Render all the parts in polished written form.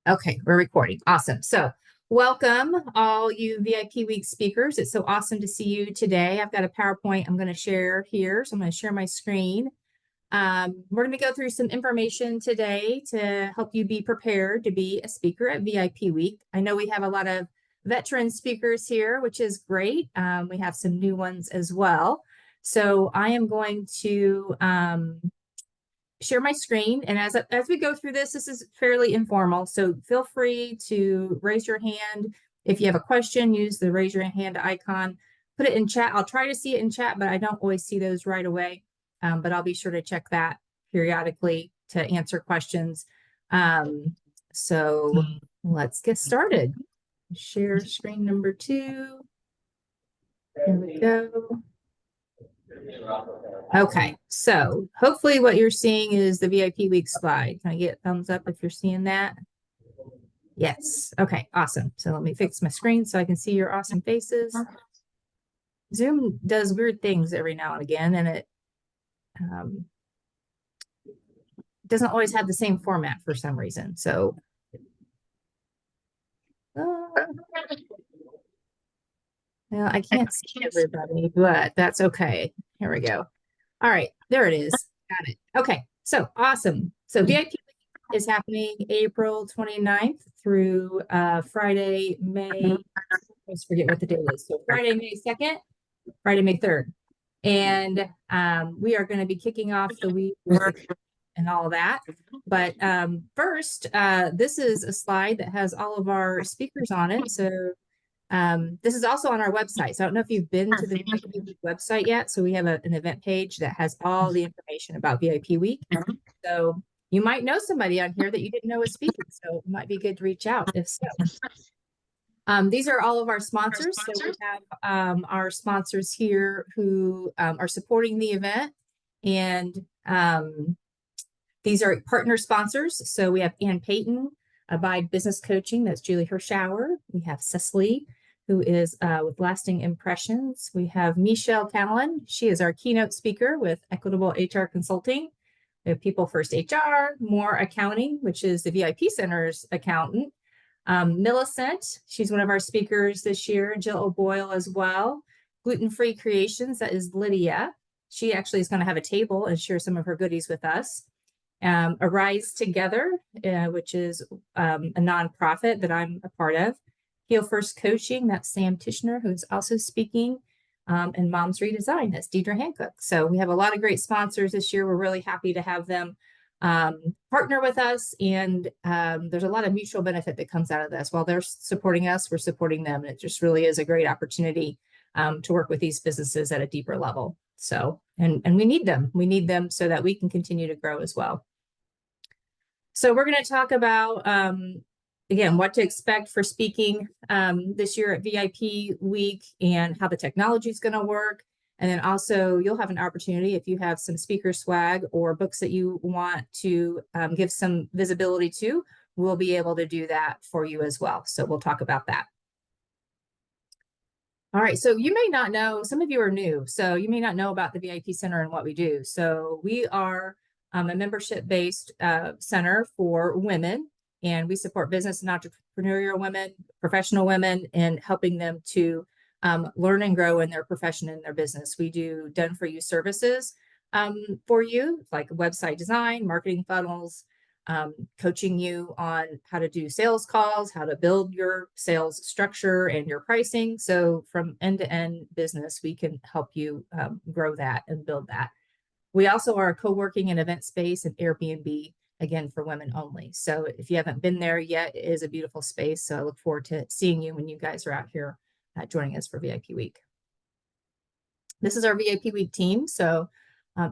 Okay, we're recording. Awesome. So, welcome all you VIP Week speakers. It's so awesome to see you today. I've got a PowerPoint I'm going to share here. So, I'm going to share my screen. We're going to go through some information today to help you be prepared to be a speaker at VIP Week. I know we have a lot of veteran speakers here, which is great. We have some new ones as well. So, I am going to share my screen. And as we go through this is fairly informal. So feel free to raise your hand. If you have a question, use the raise your hand icon, put it in chat. I'll try to see it in chat, but I don't always see those right away. But I'll be sure to check that periodically to answer questions. So let's get started. Share screen number 2. Here we go. Okay, so hopefully what you're seeing is the VIP week slide. Can I get a thumbs up if you're seeing that? Yes. Okay, awesome. So let me fix my screen so I can see your awesome faces. Zoom does weird things every now and again, and it doesn't always have the same format for some reason. So well, I can't see everybody, but that's okay. Here we go. All right, there it is. Got it. Okay, so awesome. So VIP is happening April 29th through Friday, May. I always forget what the date is. So Friday, May 2nd, Friday, May 3rd. And we are going to be kicking off the week and all of that. But first, this is a slide that has all of our speakers on it. So this is also on our website. So I don't know if you've been to the VIP website yet. So we have an event page that has all the information about VIP Week. So you might know somebody on here that you didn't know was speaking. So it might be good to reach out if so. These are all of our sponsors. So we have our sponsors here who are supporting the event. And these are partner sponsors. So we have Ann Payton, Abide Business Coaching. That's Julie Hirschauer. We have Cecily, who is with Lasting Impressions. We have Michelle Callan. She is our keynote speaker with Equitable HR Consulting. We have People First HR, More Accounting, which is the VIP Center's accountant. Millicent, she's one of our speakers this year. Jill O'Boyle as well. Gluten Free Creations, that is Lydia. She actually is going to have a table and share some of her goodies with us. Arise Together, which is a nonprofit that I'm a part of. Heal First Coaching, that's Sam Tishner, who's also speaking. And Moms Redesign, that's Deidre Hancock. So we have a lot of great sponsors this year. We're really happy to have them partner with us. And there's a lot of mutual benefit that comes out of this. While they're supporting us, we're supporting them. And it just really is a great opportunity to work with these businesses at a deeper level. So, and we need them. We need them so that we can continue to grow as well. So we're going to talk about, again, what to expect for speaking this year at VIP Week and how the technology is going to work. And then also you'll have an opportunity if you have some speaker swag or books that you want to give some visibility to, we'll be able to do that for you as well. So we'll talk about that. All right, so you may not know, some of you are new, so you may not know about the VIP Center and what we do. So we are a membership-based center for women, and we support business and entrepreneurial women, professional women, and helping them to learn and grow in their profession and their business. We do done-for-you services for you, like website design, marketing funnels, coaching you on how to do sales calls, how to build your sales structure and your pricing. So from end-to-end business, we can help you grow that and build that. We also are a co-working and event space and Airbnb, again, for women only. So if you haven't been there yet, it is a beautiful space. So I look forward to seeing you when you guys are out here joining us for VIP Week. This is our VIP Week team. So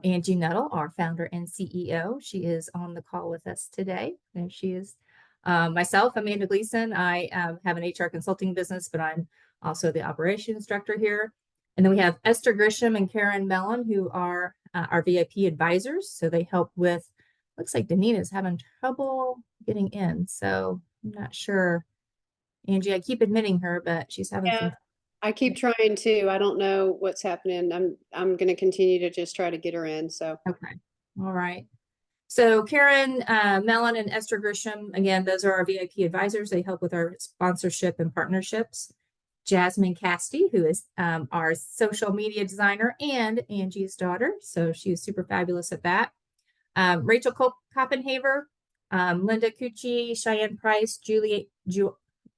Angie Nuttall, our founder and CEO, she is on the call with us today. There she is. Myself, Amanda Gleason. I have an HR consulting business, but I'm also the operations director here. And then we have Esther Grisham and Karen Mellon, who are our VIP advisors. So they help with, looks like Danita is having trouble getting in. So I'm not sure. Angie, I keep admitting her, but she's having some. I keep trying to. I don't know what's happening. I'm going to continue to just try to get her in. So Okay. All right. So Karen, Mellon, and Esther Grisham, again, those are our VIP advisors. They help with our sponsorship and partnerships. Jasmine Casti, who is our social media designer and Angie's daughter. So she's super fabulous at that. Rachel Koppenhaver, Linda Cucci, Cheyenne Price,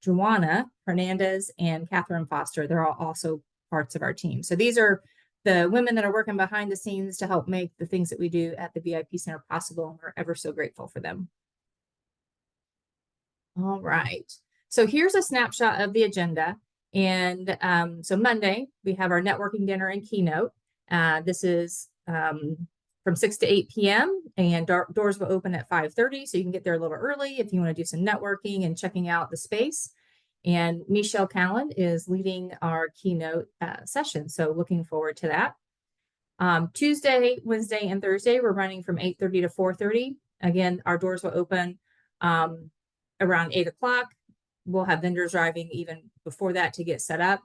Joanna Hernandez, and Catherine Foster. They're all also parts of our team. So these are the women that are working behind the scenes to help make the things that we do at the VIP Center possible. And we're ever so grateful for them. All right. So here's a snapshot of the agenda. And so Monday, we have our networking dinner and keynote. This is from 6 to 8 p.m. and doors will open at 5:30. So you can get there a little early if you want to do some networking and checking out the space. And Michelle Callan is leading our keynote session. So looking forward to that. Tuesday, Wednesday, and Thursday, we're running from 8:30 to 4:30. Again, our doors will open around 8 o'clock. We'll have vendors arriving even before that to get set up,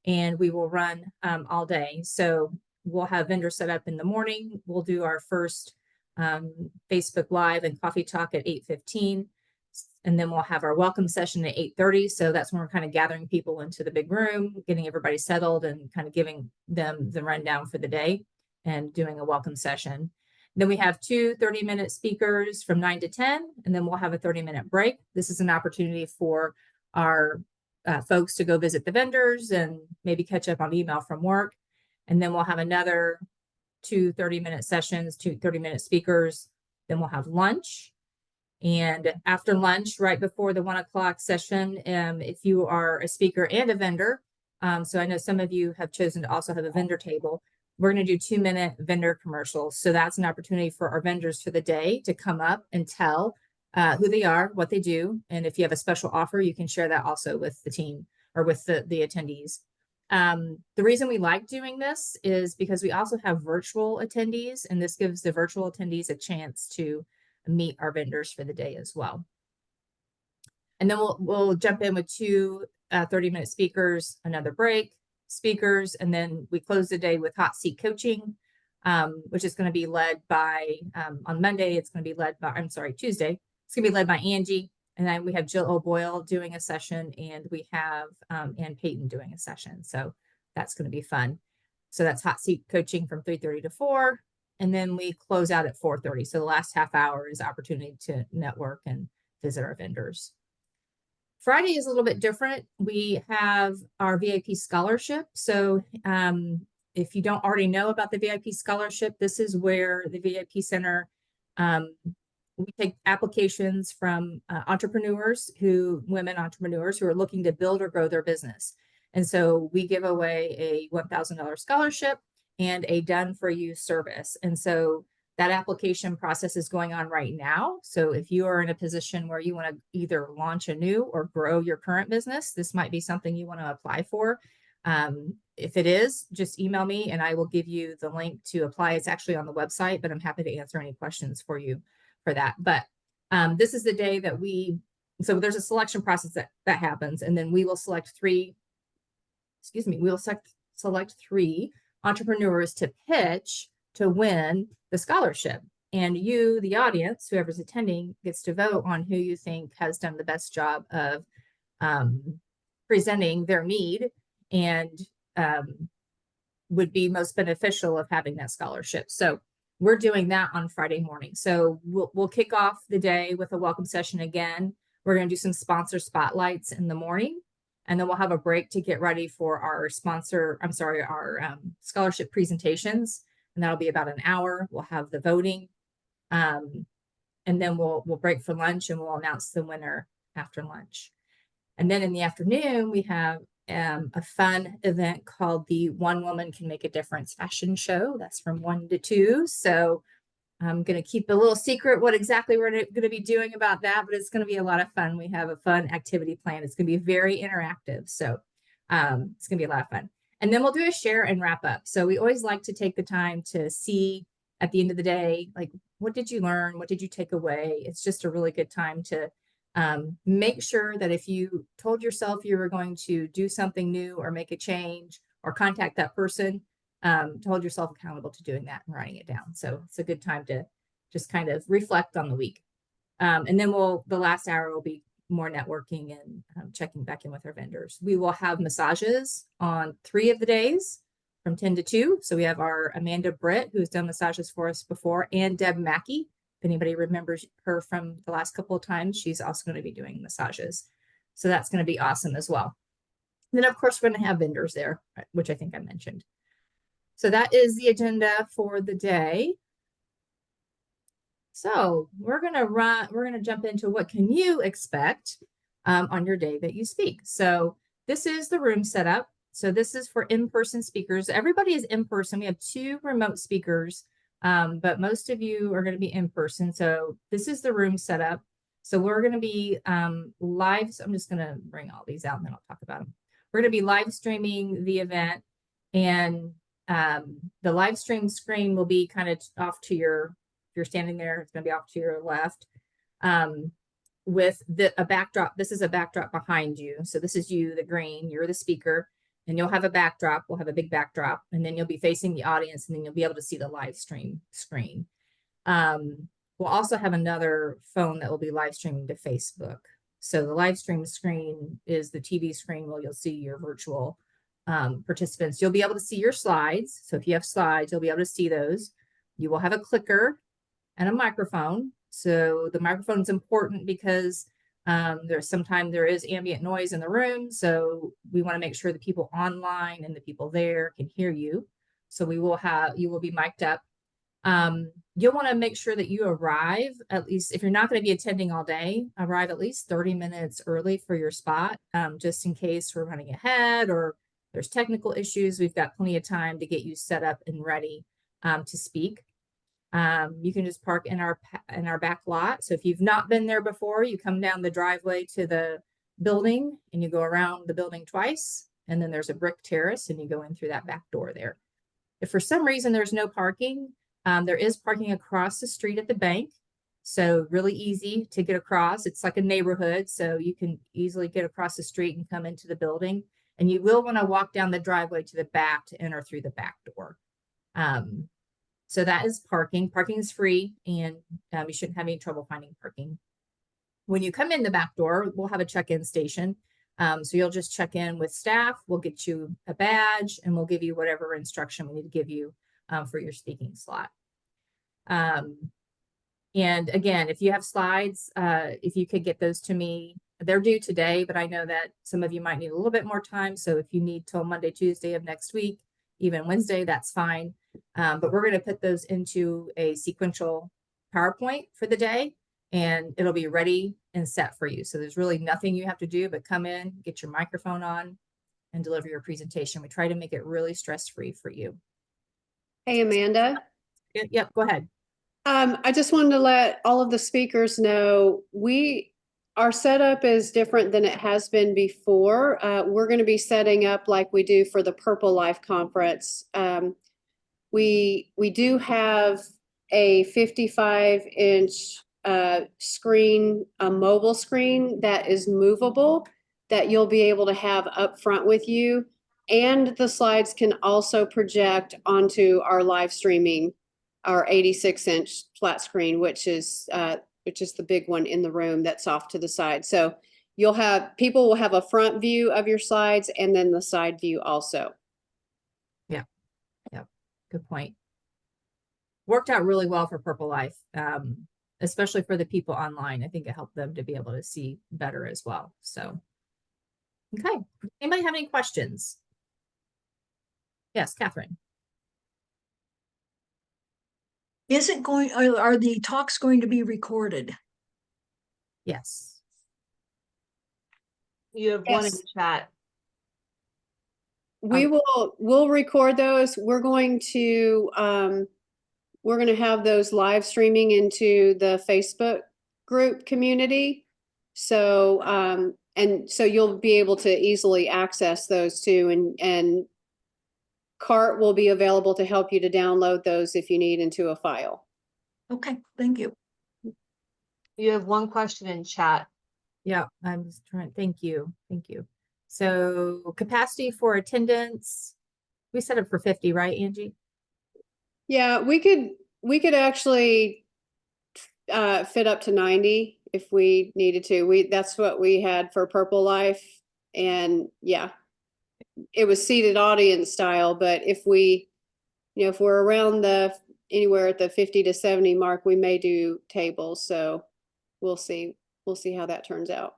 and we will run all day. So we'll have vendors set up in the morning. We'll do our first Facebook Live and coffee talk at 8:15. And then we'll have our welcome session at 8:30. So that's when we're kind of gathering people into the big room, getting everybody settled and kind of giving them the rundown for the day and doing a welcome session. Then we have two 30-minute speakers from 9 to 10, and then we'll have a 30-minute break. This is an opportunity for our folks to go visit the vendors and maybe catch up on email from work. And then we'll have another two 30-minute sessions, two 30-minute speakers. Then we'll have lunch. And after lunch, right before the 1 o'clock session, if you are a speaker and a vendor, so I know some of you have chosen to also have a vendor table, we're going to do 2-minute vendor commercials. So that's an opportunity for our vendors for the day to come up and tell who they are, what they do. And if you have a special offer, you can share that also with the team or with the attendees. The reason we like doing this is because we also have virtual attendees, and this gives the virtual attendees a chance to meet our vendors for the day as well. And then we'll jump in with two 30-minute speakers, another break, speakers, and then we close the day with hot seat coaching, which is going to be led by, on Monday, it's going to be led by, Tuesday, it's going to be led by Angie. And then we have Jill O'Boyle doing a session, and we have Ann Payton doing a session. So that's going to be fun. So that's hot seat coaching from 3:30 to 4. And then we close out at 4:30. So the last half hour is opportunity to network and visit our vendors. Friday is a little bit different. We have our VIP scholarship. So if you don't already know about the VIP scholarship, this is where the VIP Center, we take applications from women entrepreneurs who are looking to build or grow their business. And so we give away a $1,000 scholarship and a done for you service. And so that application process is going on right now. So if you are in a position where you want to either launch a new or grow your current business, this might be something you want to apply for. If it is, just email me and I will give you the link to apply. It's actually on the website, but I'm happy to answer any questions for you for that. But this is the day that so there's a selection process that happens, and then we will select three entrepreneurs to pitch to win the scholarship. And you, the audience, whoever's attending, gets to vote on who you think has done the best job of presenting their need and would be most beneficial of having that scholarship. So we're doing that on Friday morning. So we'll kick off the day with a welcome session again. We're going to do some sponsor spotlights in the morning, and then we'll have a break to get ready for our scholarship presentations. And that'll be about an hour. We'll have the voting. And then we'll break for lunch and we'll announce the winner after lunch. And then in the afternoon, we have a fun event called the One Woman Can Make a Difference fashion show. That's from 1 to 2. So I'm going to keep a little secret what exactly we're going to be doing about that, but it's going to be a lot of fun. We have a fun activity plan. It's going to be very interactive. So it's going to be a lot of fun. And then we'll do a share and wrap up. So we always like to take the time to see at the end of the day, like, what did you learn? What did you take away? It's just a really good time to make sure that if you told yourself you were going to do something new or make a change or contact that person, to hold yourself accountable to doing that and writing it down. So it's a good time to just kind of reflect on the week. And then the last hour will be more networking and checking back in with our vendors. We will have massages on 3 of the days from 10 to 2. So we have our Amanda Britt, who's done massages for us before, and Deb Mackey. If anybody remembers her from the last couple of times, she's also going to be doing massages. So that's going to be awesome as well. And then, of course, we're going to have vendors there, which I think I mentioned. So that is the agenda for the day. So we're going to jump into what can you expect on your day that you speak. So this is the room setup. So this is for in-person speakers. Everybody is in person. We have 2 remote speakers, but most of you are going to be in person. So this is the room setup. So we're going to be live. So I'm just going to bring all these out and then I'll talk about them. We're going to be live streaming the event, and the live stream screen will be kind of off to your, if you're standing there, it's going to be off to your left with a backdrop. This is a backdrop behind you. So this is you, the green, you're the speaker, and you'll have a backdrop. We'll have a big backdrop, and then you'll be facing the audience, and then you'll be able to see the live stream screen. We'll also have another phone that will be live streaming to Facebook. So the live stream screen is the TV screen where you'll see your virtual participants. You'll be able to see your slides. So if you have slides, you'll be able to see those. You will have a clicker and a microphone. So the microphone is important because sometimes there is ambient noise in the room. So we want to make sure the people online and the people there can hear you. So you will be mic'd up. You'll want to make sure that you arrive, at least if you're not going to be attending all day, arrive at least 30 minutes early for your spot, just in case we're running ahead or there's technical issues. We've got plenty of time to get you set up and ready to speak. You can just park in our back lot. So if you've not been there before, you come down the driveway to the building and you go around the building twice, and then there's a brick terrace and you go in through that back door there. If for some reason there's no parking, there is parking across the street at the bank. So really easy to get across. It's like a neighborhood, so you can easily get across the street and come into the building. And you will want to walk down the driveway to the back to enter through the back door. So that is parking. Parking is free, and you shouldn't have any trouble finding parking. When you come in the back door, we'll have a check-in station. So you'll just check in with staff. We'll get you a badge, and we'll give you whatever instruction we need to give you for your speaking slot. And again, if you have slides, if you could get those to me, they're due today, but I know that some of you might need a little bit more time. So if you need till Monday, Tuesday of next week, even Wednesday, that's fine. But we're going to put those into a sequential PowerPoint for the day, and it'll be ready and set for you. So there's really nothing you have to do but come in, get your microphone on, and deliver your presentation. We try to make it really stress-free for you. Hey, Amanda. Yep, go ahead. I just wanted to let all of the speakers know our setup is different than it has been before. We're going to be setting up like we do for the Purple Life Conference. We do have a 55-inch screen, a mobile screen that is movable that you'll be able to have up front with you. And the slides can also project onto our live streaming, our 86-inch flat screen, which is the big one in the room that's off to the side. So people will have a front view of your slides and then the side view also. Yeah. Good point. Worked out really well for Purple Life, especially for the people online. I think it helped them to be able to see better as well. So, okay. Anybody have any questions? Yes, Catherine. Are the talks going to be recorded? Yes. You have one in the chat. We'll record those. We're going to have those live streaming into the Facebook group community. So, so you'll be able to easily access those too. And CART will be available to help you to download those if you need into a file. Okay, thank you. You have one question in chat. Yeah, I'm just trying. Thank you. So capacity for attendance, we set up for 50, right, Angie? Yeah, we could actually fit up to 90 if we needed to. That's what we had for Purple Life. And yeah, it was seated audience style, but if if we're around anywhere at the 50 to 70 mark, we may do tables. So we'll see how that turns out.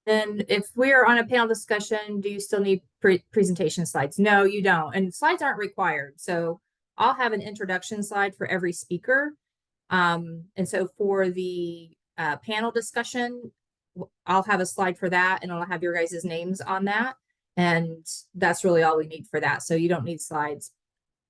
Then if we're on a panel discussion, do you still need presentation slides? No, you don't. And slides aren't required. So I'll have an introduction slide for every speaker. And so for the panel discussion, I'll have a slide for that and I'll have your guys' names on that. And that's really all we need for that. So you don't need slides.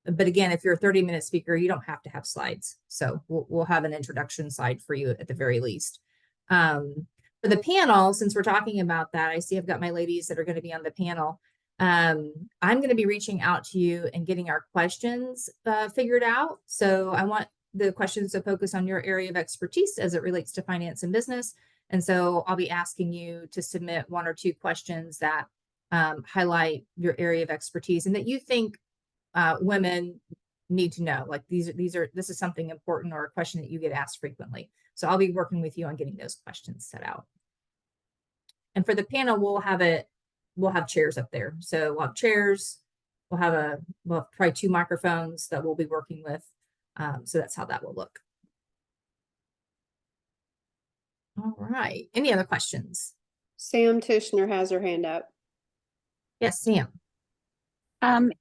But again, if you're a 30-minute speaker, you don't have to have slides. So we'll have an introduction slide for you at the very least. For the panel, since we're talking about that, I see I've got my ladies that are going to be on the panel. I'm going to be reaching out to you and getting our questions figured out. So I want the questions to focus on your area of expertise as it relates to finance and business. And so I'll be asking you to submit 1 or 2 questions that highlight your area of expertise and that you think women need to know. Like this is something important or a question that you get asked frequently. So I'll be working with you on getting those questions set out. And for the panel, we'll have chairs up there. So we'll have chairs, we'll have probably 2 microphones that we'll be working with. So that's how that will look. All right. Any other questions? Sam Tishner has her hand up. Yes, Sam.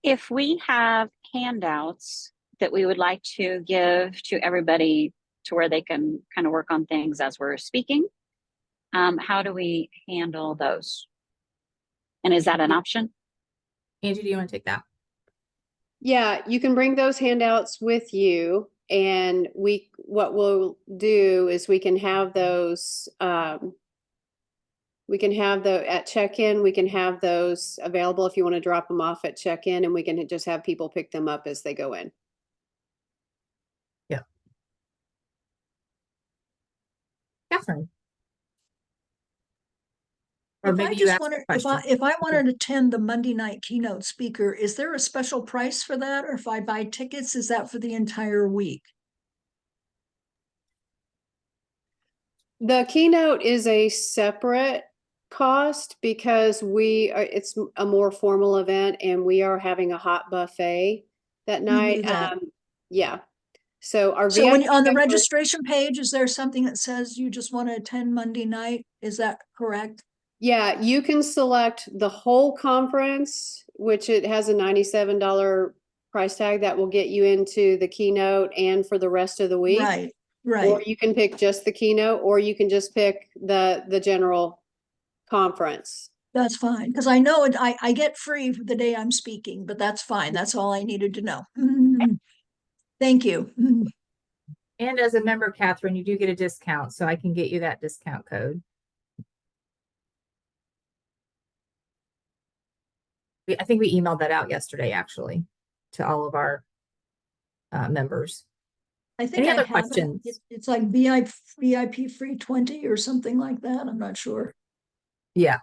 If we have handouts that we would like to give to everybody to where they can kind of work on things as we're speaking, how do we handle those? And is that an option? Angie, do you want to take that? Yeah, you can bring those handouts with you, and what we'll do is we can have those at check-in. We can have those available if you want to drop them off at check-in, and we can just have people pick them up as they go in. Yeah. Catherine. Or If I maybe you just ask wanted, a question. if I wanted to attend the Monday night keynote speaker, is there a special price for that? Or if I buy tickets, is that for the entire week? The keynote is a separate cost because it's a more formal event and we are having a hot buffet that You knew night. that. Yeah. So our So when VIP on the members- registration page, is there something that says you just want to attend Monday night? Is that correct? Yeah, you can select the whole conference, which it has a $97 price tag that will get you into the keynote and for the rest of the week. Right, Or right. you can pick just the keynote, or you can just pick the general conference. That's fine, because I know I get free for the day I'm speaking, but that's fine. That's all I needed to know. Thank you. And as a member, Catherine, you do get a discount, so I can get you that discount code. I think we emailed that out yesterday, actually, to all of our members. I think Any I other have it. questions? It's like VIP free 20 or something like that. I'm not sure. Yeah,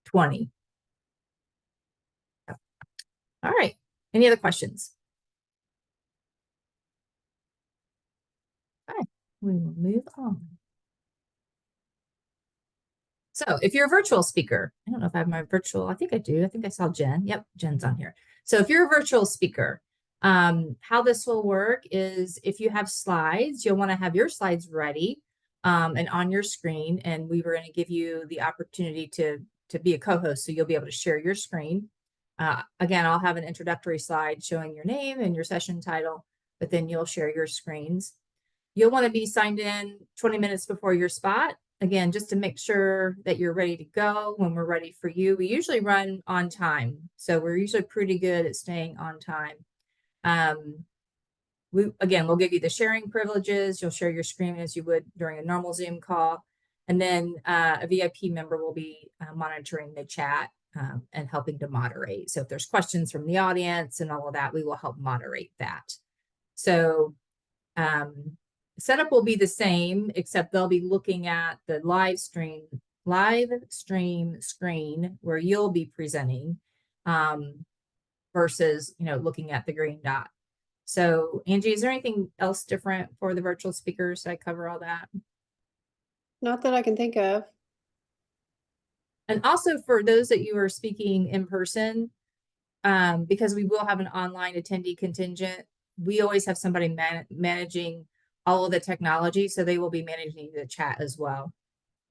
20. All right. Any other questions? All right, we will move on. So if you're a virtual speaker, I don't know if I have my virtual, I think I do. I think I saw Jen. Yep, Jen's on here. So if you're a virtual speaker, how this will work is if you have slides, you'll want to have your slides ready and on your screen. And we were going to give you the opportunity to be a co-host, so you'll be able to share your screen. Again, I'll have an introductory slide showing your name and your session title, but then you'll share your screens. You'll want to be signed in 20 minutes before your spot. Again, just to make sure that you're ready to go when we're ready for you. We usually run on time, so we're usually pretty good at staying on time. We'll give you the sharing privileges. You'll share your screen as you would during a normal Zoom call. And then a VIP member will be monitoring the chat and helping to moderate. So if there's questions from the audience and all of that, we will help moderate that. So setup will be the same, except they'll be looking at the live stream screen where you'll be presenting versus, looking at the green dot. So Angie, is there anything else different for the virtual speakers? Did I cover all that? Not that I can think of. And also for those that you are speaking in person, because we will have an online attendee contingent, we always have somebody managing all of the technology, so they will be managing the chat as well.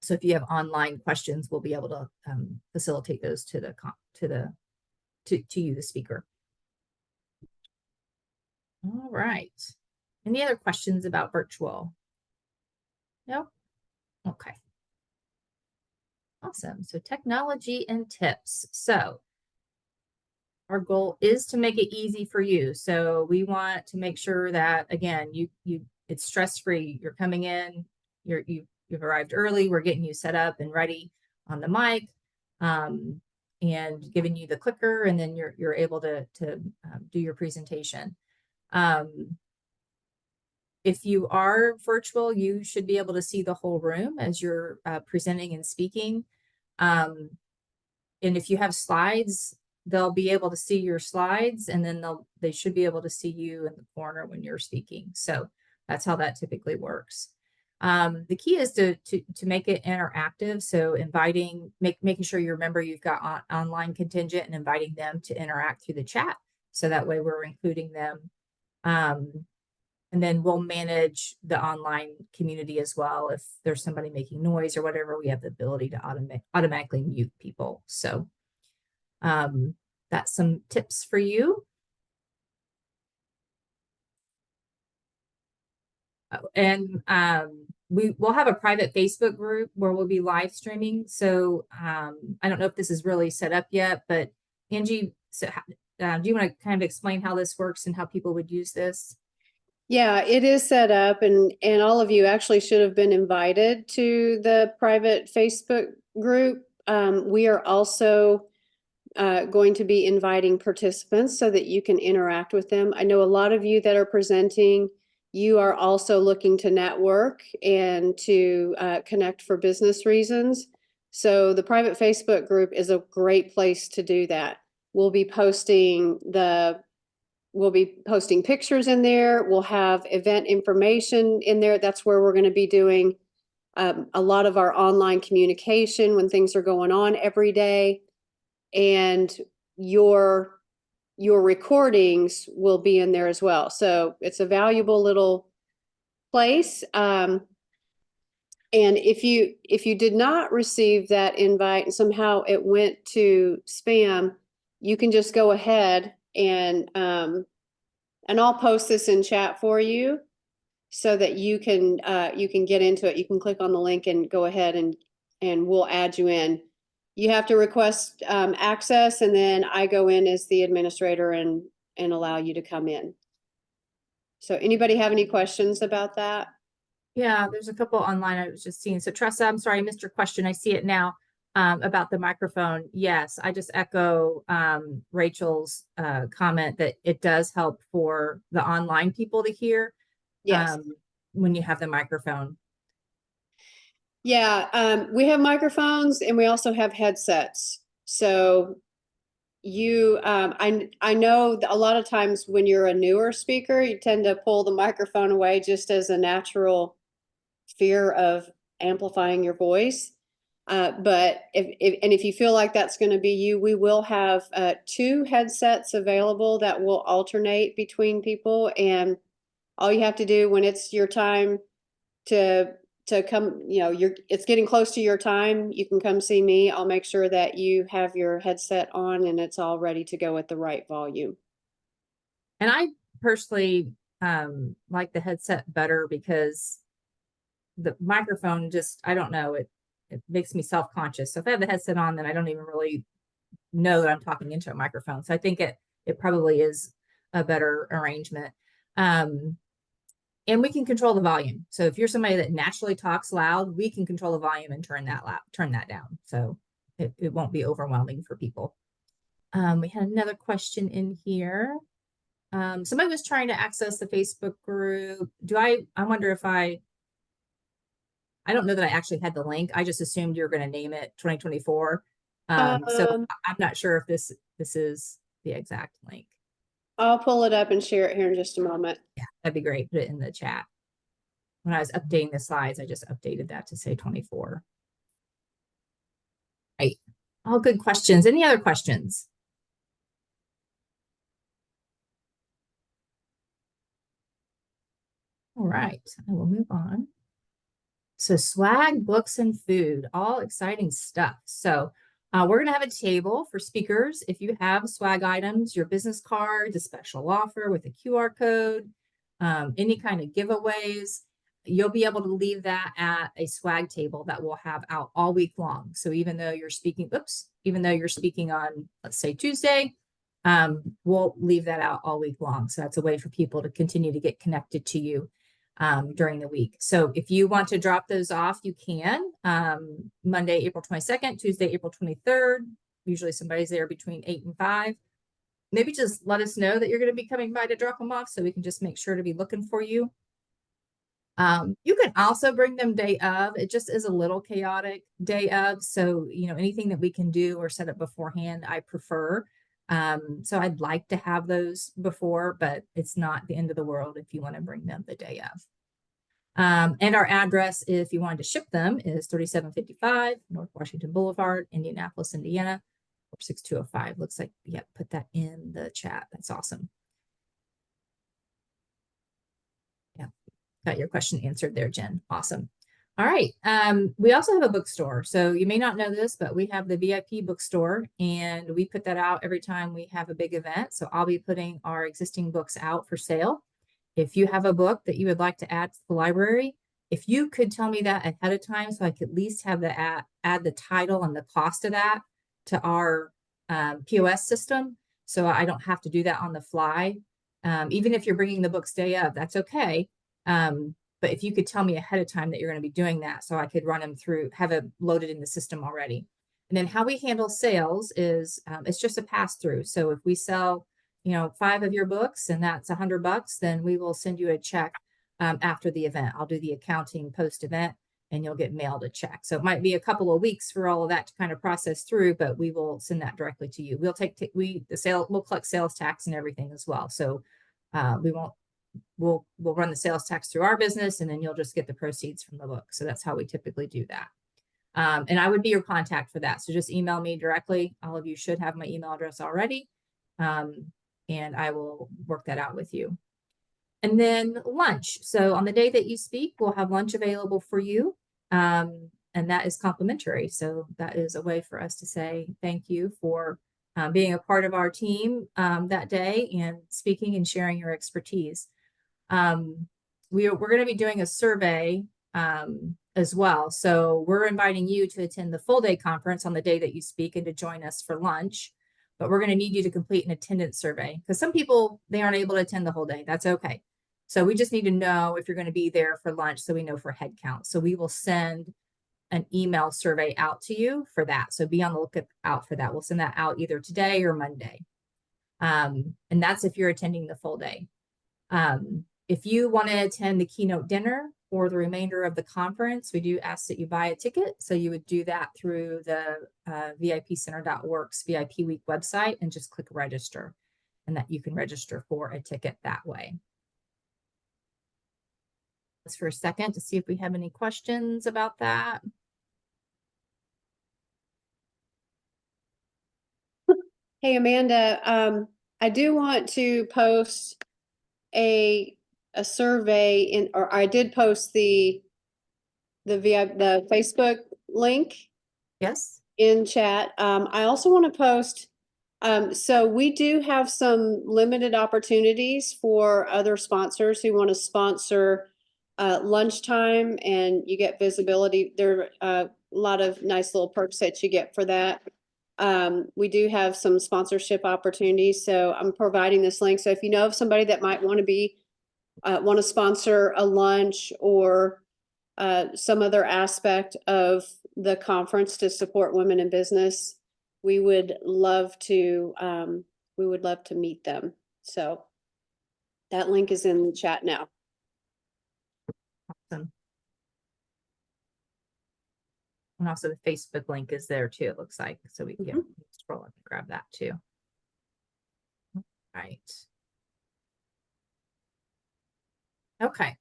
So if you have online questions, we'll be able to facilitate those to you, the speaker. All right. Any other questions about virtual? Nope. Okay. Awesome. So technology and tips. So our goal is to make it easy for you. So we want to make sure that, again, it's stress-free. You're coming in, you've arrived early. We're getting you set up and ready on the mic, and giving you the clicker, and then you're able to do your presentation. If you are virtual, you should be able to see the whole room as you're presenting and speaking. And if you have slides, they'll be able to see your slides, and then they should be able to see you in the corner when you're speaking. So that's how that typically works. The key is to make it interactive. So making sure you remember you've got online contingent and inviting them to interact through the chat. So that way we're including them. And then we'll manage the online community as well. If there's somebody making noise or whatever, we have the ability to automatically mute people. So that's some tips for you. And we will have a private Facebook group where we'll be live streaming. So I don't know if this is really set up yet, but Angie, so do you want to kind of explain how this works and how people would use this? Yeah, it is set up, and all of you actually should have been invited to the private Facebook group. We are also going to be inviting participants so that you can interact with them. I know a lot of you that are presenting, you are also looking to network and to connect for business reasons. So the private Facebook group is a great place to do that. We'll be posting pictures in there. We'll have event information in there. That's where we're going to be doing a lot of our online communication when things are going on every day. And your recordings will be in there as well. So it's a valuable little place. And if you did not receive that invite and somehow it went to spam, you can just go ahead and I'll post this in chat for you so that you can get into it. You can click on the link and go ahead and we'll add you in. You have to request access, and then I go in as the administrator and allow you to come in. So anybody have any questions about that? Yeah, there's a couple online I was just seeing. So Tressa, I'm sorry, I missed your question. I see it now about the microphone. Yes, I just echo Rachel's comment that it does help for the online people to hear Yes. when you have the microphone. Yeah, we have microphones and we also have headsets. So I know a lot of times when you're a newer speaker, you tend to pull the microphone away just as a natural fear of amplifying your voice. But if you feel like that's going to be you, we will have 2 headsets available that will alternate between people. And all you have to do when it's your time to come, it's getting close to your time, you can come see me. I'll make sure that you have your headset on and it's all ready to go at the right volume. And I personally like the headset better because the microphone just, I don't know, it makes me self-conscious. So if I have the headset on, then I don't even really know that I'm talking into a microphone. So I think it probably is a better arrangement. And we can control the volume. So if you're somebody that naturally talks loud, we can control the volume and turn that down. So it won't be overwhelming for people. We had another question in here. Somebody was trying to access the Facebook group. I wonder if I don't know that I actually had the link. I just assumed you were going to name it 2024. So I'm not sure if this is the exact link. I'll pull it up and share it here in just a moment. Yeah, that'd be great. Put it in the chat. When I was updating the slides, I just updated that to say 24. Right. All good questions. Any other questions? All right, I will move on. So swag, books, and food, all exciting stuff. So we're going to have a table for speakers. If you have swag items, your business card, a special offer with a QR code, any kind of giveaways, you'll be able to leave that at a swag table that we'll have out all week long. So even though you're speaking, even though you're speaking on, let's say Tuesday, we'll leave that out all week long. So that's a way for people to continue to get connected to you during the week. So if you want to drop those off, you can. Monday, April 22nd, Tuesday, April 23rd. Usually somebody's there between 8 and 5. Maybe just let us know that you're going to be coming by to drop them off so we can just make sure to be looking for you. You can also bring them day of. It just is a little chaotic day of. So, anything that we can do or set up beforehand, I prefer. So I'd like to have those before, but it's not the end of the world if you want to bring them the day of. And our address, if you wanted to ship them, is 3755 North Washington Boulevard, Indianapolis, Indiana, 46205. Looks like, yeah, put that in the chat. That's awesome. Yeah, got your question answered there, Jen. Awesome. All right. We also have a bookstore. So you may not know this, but we have the VIP bookstore, and we put that out every time we have a big event. So I'll be putting our existing books out for sale. If you have a book that you would like to add to the library, if you could tell me that ahead of time, so I could at least have the add the title and the cost of that to our POS system, so I don't have to do that on the fly. Even if you're bringing the books day of, that's okay. But if you could tell me ahead of time that you're going to be doing that, so I could run them through, have it loaded in the system already. And then how we handle sales is it's just a pass through. So if we sell, 5 of your books and that's $100, then we will send you a check after the event. I'll do the accounting post event and you'll get mailed a check. So it might be a couple of weeks for all of that to kind of process through, but we will send that directly to you. We'll collect sales tax and everything as well. So we'll run the sales tax through our business, and then you'll just get the proceeds from the book. So that's how we typically do that. And I would be your contact for that. So just email me directly. All of you should have my email address already. And I will work that out with you. And then lunch. So on the day that you speak, we'll have lunch available for you. And that is complimentary. So that is a way for us to say thank you for being a part of our team that day and speaking and sharing your expertise. We're going to be doing a survey as well. So we're inviting you to attend the full day conference on the day that you speak and to join us for lunch. But we're going to need you to complete an attendance survey because some people, they aren't able to attend the whole day. That's okay. So we just need to know if you're going to be there for lunch so we know for head count. So we will send an email survey out to you for that. So be on the lookout for that. We'll send that out either today or Monday. And that's if you're attending the full day. If you want to attend the keynote dinner or the remainder of the conference, we do ask that you buy a ticket. So you would do that through the VIPcenter.works VIP Week website and just click register, and that you can register for a ticket that way. Let's for a second to see if we have any questions about that. Hey, Amanda, I do want to post a survey or I did post the Facebook link Yes. in chat. I also want to post, so we do have some limited opportunities for other sponsors who want to sponsor lunchtime, and you get visibility. There are a lot of nice little perks that you get for that. We do have some sponsorship opportunities, so I'm providing this link. So if you know of somebody that might want to sponsor a lunch or some other aspect of the conference to support women in business, we would love to meet them. So that link is in the chat now. Awesome. And also the Facebook link is there too, it looks like. So we can scroll up and grab that too. All right. Okay.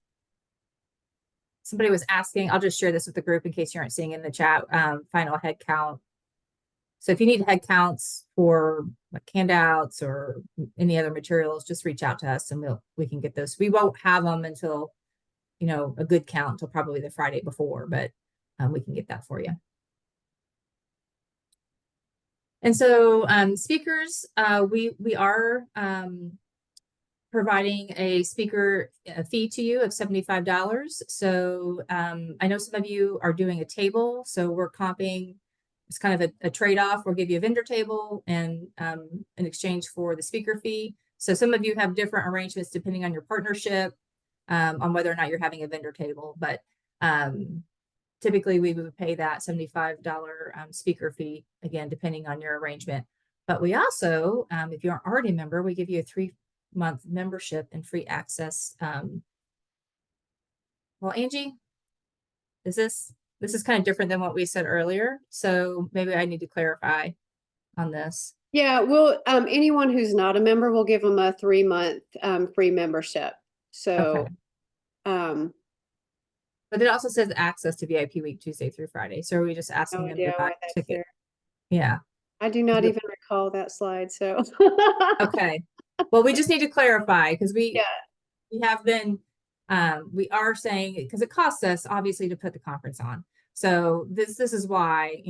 Somebody was asking, I'll just share this with the group in case you aren't seeing in the chat, final head count. So if you need head counts for like handouts or any other materials, just reach out to us and we can get those. We won't have them until, a good count until probably the Friday before, but we can get that for you. And so speakers, we are providing a speaker fee to you of $75. So I know some of you are doing a table, so we're comping. It's kind of a trade-off. We'll give you a vendor table and in exchange for the speaker fee. So some of you have different arrangements depending on your partnership, on whether or not you're having a vendor table. But typically we would pay that $75 speaker fee, again, depending on your arrangement. But we also, if you aren't already a member, we give you a 3-month membership and free access. Well, Angie, this is kind of different than what we said earlier. So maybe I need to clarify on this. Yeah, well, anyone who's not a member, will give them a 3-month free membership. So, Okay. But it also says access to VIP week, Tuesday through Friday. So are we just asking no them idea to buy why a that's ticket? there. Yeah. I do not Yep. even recall that slide, so. Okay. Well, we just need to clarify because Yeah. we have been, we are saying, because it costs us obviously to put the conference on. So this is why,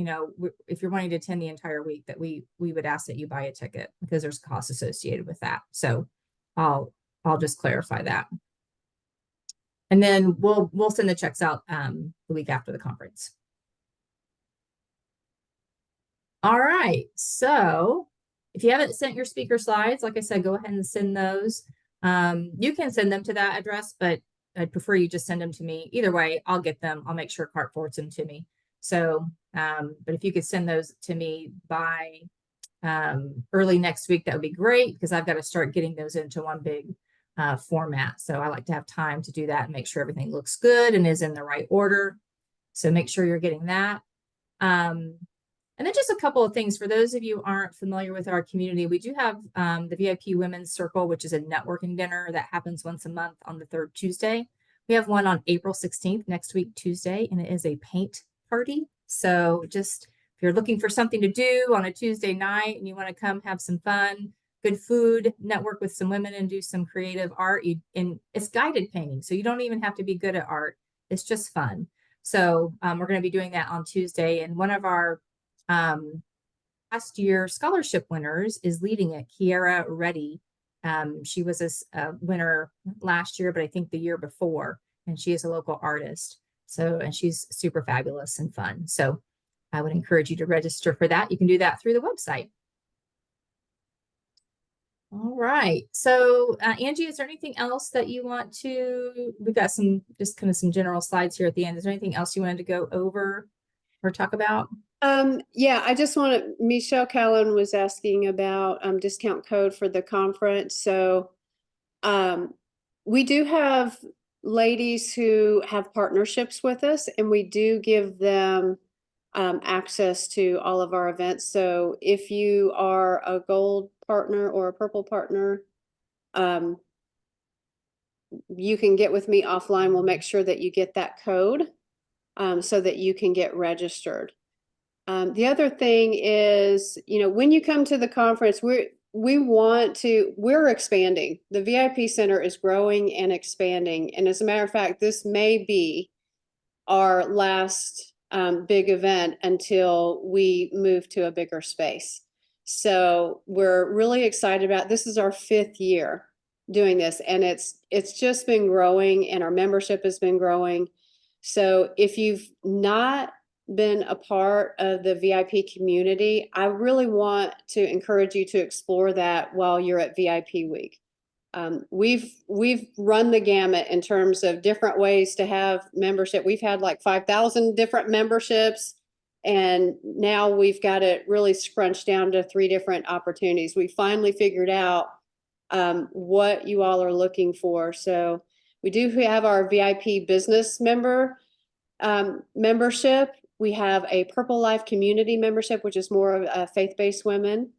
if you're wanting to attend the entire week, that we would ask that you buy a ticket because there's costs associated with that. So I'll just clarify that. And then we'll send the checks out the week after the conference. All right. So if you haven't sent your speaker slides, like I said, go ahead and send those. You can send them to that address, but I'd prefer you just send them to me. Either way, I'll get them. I'll make sure Cart forwards them to me. So, but if you could send those to me by early next week, that would be great because I've got to start getting those into one big format. So I like to have time to do that and make sure everything looks good and is in the right order. So make sure you're getting that. And then just a couple of things for those of you who aren't familiar with our community, we do have the VIP Women's Circle, which is a networking dinner that happens once a month on the 3rd Tuesday. We have one on April 16th, next week, Tuesday, and it is a paint party. So just if you're looking for something to do on a Tuesday night and you want to come have some fun, good food, network with some women and do some creative art, and it's guided painting. So you don't even have to be good at art. It's just fun. So we're going to be doing that on Tuesday. And one of our last year scholarship winners is leading it, Kiara Reddy. She was a winner last year, but I think the year before, and she is a local artist. So, and she's super fabulous and fun. So I would encourage you to register for that. You can do that through the website. All right. So Angie, is there anything else that you want to, we've got just kind of some general slides here at the end. Is there anything else you wanted to go over or talk about? Yeah, I just Michelle Callan was asking about discount code for the conference. So we do have ladies who have partnerships with us, and we do give them access to all of our events. So if you are a gold partner or a purple partner, you can get with me offline. We'll make sure that you get that code so that you can get registered. The other thing is, when you come to the conference, we're expanding. The VIP Center is growing and expanding. And as a matter of fact, this may be our last big event until we move to a bigger space. So we're really excited about, this is our 5th year doing this, and it's just been growing, and our membership has been growing. So if you've not been a part of the VIP community, I really want to encourage you to explore that while you're at VIP week. We've run the gamut in terms of different ways to have membership. We've had like 5,000 different memberships, and now we've got it really scrunched down to 3 different opportunities. We finally figured out what you all are looking for. So we do have our VIP business membership. We have a Purple Life community membership, which is more of a faith-based women.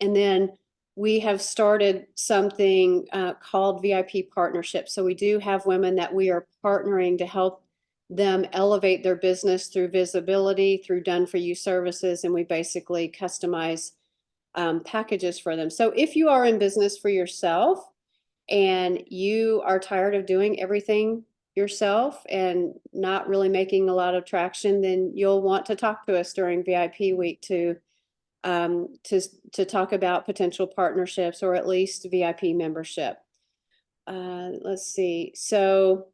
And then we have started something called VIP Partnership. So we do have women that we are partnering to help them elevate their business through visibility, through done for you services, and we basically customize packages for them. So if you are in business for yourself and you are tired of doing everything yourself and not really making a lot of traction, then you'll want to talk to us during VIP week to talk about potential partnerships or at least VIP membership. Let's see. So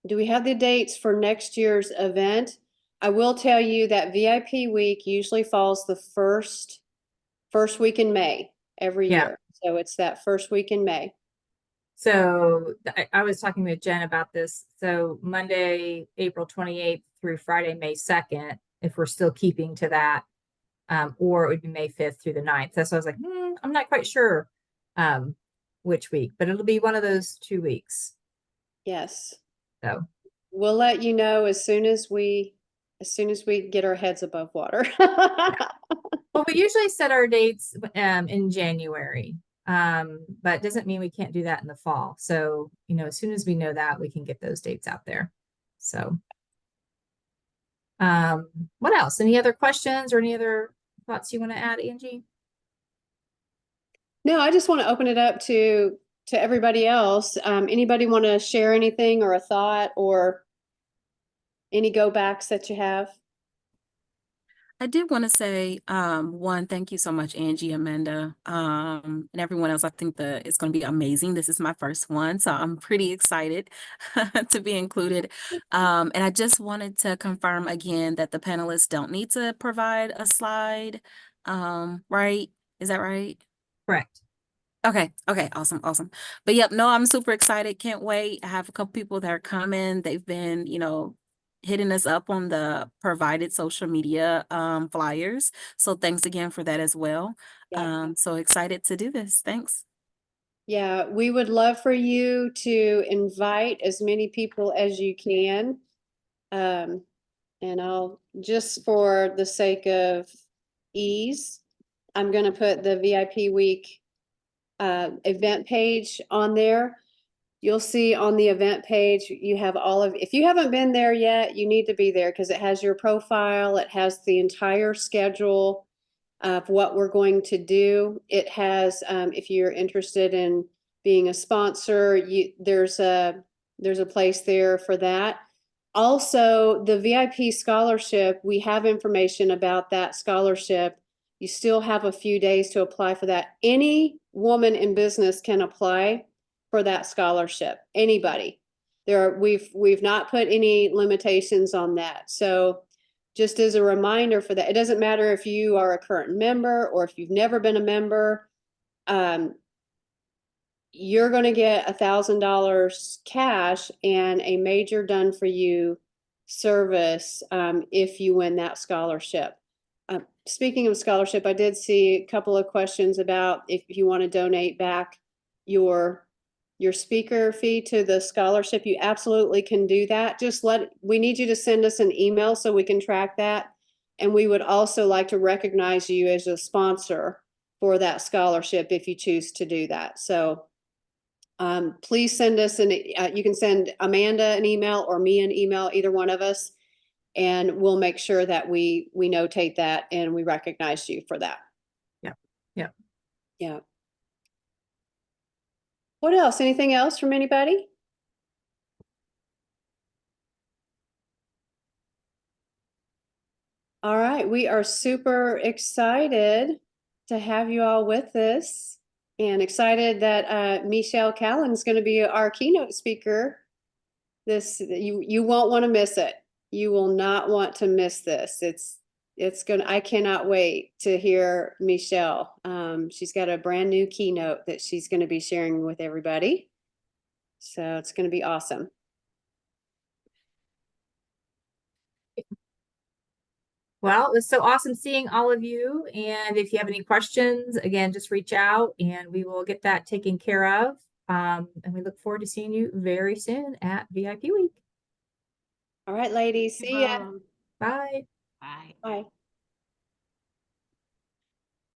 do we have the dates for next year's event? I will tell you that VIP week usually falls the first week in May every Yeah. year. So it's that first week in May. So I was talking with Jen about this. So Monday, April 28th through Friday, May 2nd, if we're still keeping to that, or it would be May 5th through the 9th. That's why I was like, I'm not quite sure which week, but it'll be one of those 2 weeks. Yes. So We'll let you know as soon as we get our heads above water. well, we usually set our dates in January, but it doesn't mean we can't do that in the fall. So, as soon as we know that, we can get those dates out there. So, what else? Any other questions or any other thoughts you want to add, Angie? No, I just want to open it up to everybody else. Anybody want to share anything or a thought or any go backs that you have? I did want to say, one, thank you so much, Angie, Amanda, and everyone else. I think it's going to be amazing. This is my first one, so I'm pretty excited to be included. And I just wanted to confirm again that the panelists don't need to provide a slide, right? Is that right? Correct. Okay. Awesome. But yep, no, I'm super excited. Can't wait. I have a couple people that are coming. They've been, hitting us up on the provided social media flyers. So thanks again for that as well. Yeah. So excited to do this. Thanks. Yeah, we would love for you to invite as many people as you can. And I'll, just for the sake of ease, I'm going to put the VIP week event page on there. You'll see on the event page, you have if you haven't been there yet, you need to be there because it has your profile. It has the entire schedule of what we're going to do. It has, if you're interested in being a sponsor, there's a place there for that. Also, the VIP scholarship, we have information about that scholarship. You still have a few days to apply for that. Any woman in business can apply for that scholarship. Anybody. We've not put any limitations on that. So just as a reminder for that, it doesn't matter if you are a current member or if you've never been a member, you're going to get $1,000 cash and a major done for you service if you win that scholarship. Speaking of scholarship, I did see a couple of questions about if you want to donate back your speaker fee to the scholarship. You absolutely can do that. We need you to send us an email so we can track that. And we would also like to recognize you as a sponsor for that scholarship if you choose to do that. So please send us you can send Amanda an email or me an email, either one of us, and we'll make sure that we notate that and we recognize you for that. Yeah. What else? Anything else from anybody? All right, we are super excited to have you all with us and excited that Michelle Callan is going to be our keynote speaker. You won't want to miss it. You will not want to miss this. I cannot wait to hear Michelle. She's got a brand new keynote that she's going to be sharing with everybody. So it's going to be awesome. Well, it's so awesome seeing all of you. And if you have any questions, again, just reach out and we will get that taken care of. And we look forward to seeing you very soon at VIP Week. All right, ladies. See ya. Bye. Bye. Bye.